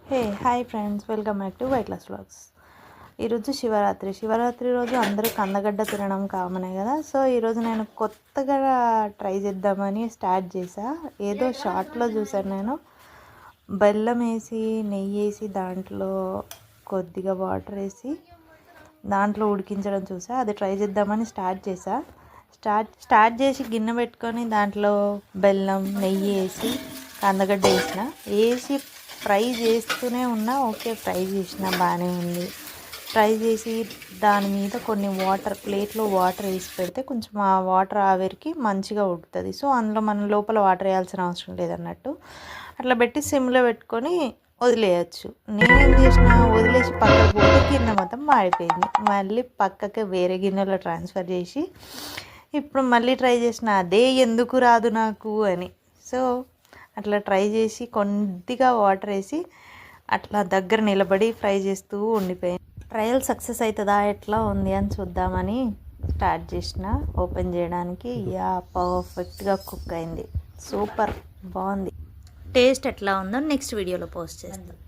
Hi friends, welcome back to white class vlogs. ఈరోజు శివరాత్రి రోజు అందరూ కందగడ్డ తినడం కామనే కదా. సో ఈరోజు నేను కొత్తగా ట్రై చేద్దామని స్టార్ట్ చేసా. ఏదో షార్ట్లో చూసాను నేను. బెల్లం వేసి నెయ్యి వేసి దాంట్లో కొద్దిగా వాటర్ వేసి దాంట్లో ఉడికించడం చూసా. అది ట్రై చేద్దామని స్టార్ట్ చేసా. స్టార్ట్ చేసి గిన్నె పెట్టుకొని దాంట్లో బెల్లం నెయ్యి వేసి కందగడ్డ వేసి ఫ్రై చేస్తూనే ఉన్నా. ఓకే, ఫ్రై చేసిన బాగానే ఉంది. ఫ్రై చేసి దాని మీద కొన్ని ప్లేట్లో వాటర్ వేసి పెడితే కొంచెం ఆ వాటర్ ఆవిరికి మంచిగా ఉడుకుతుంది. సో అందులో మనం లోపల వాటర్ వేయాల్సిన అవసరం లేదన్నట్టు. అట్లా పెట్టి సిమ్లో పెట్టుకొని వదిలేయచ్చు. నేనేం చేసిన, వదిలేసి పక్కకు పోతే గిన్నె మొత్తం మాడిపోయింది. మళ్ళీ పక్కకి వేరే గిన్నెలో ట్రాన్స్ఫర్ చేసి ఇప్పుడు మళ్ళీ ట్రై చేసిన. అదే ఎందుకు రాదు నాకు అని. సో అట్లా ట్రై చేసి కొద్దిగా వాటర్ వేసి అట్లా దగ్గర నిలబడి ఫ్రై చేస్తూ ఉండిపోయాను. ట్రయల్ సక్సెస్ అవుతుందా ఎట్లా ఉంది అని చూద్దామని స్టార్ట్ చేసిన. ఓపెన్ చేయడానికి పర్ఫెక్ట్గా కుక్ అయింది. సూపర్, బాగుంది. టేస్ట్ ఎట్లా ఉందో నెక్స్ట్ వీడియోలో పోస్ట్ చేస్తాను.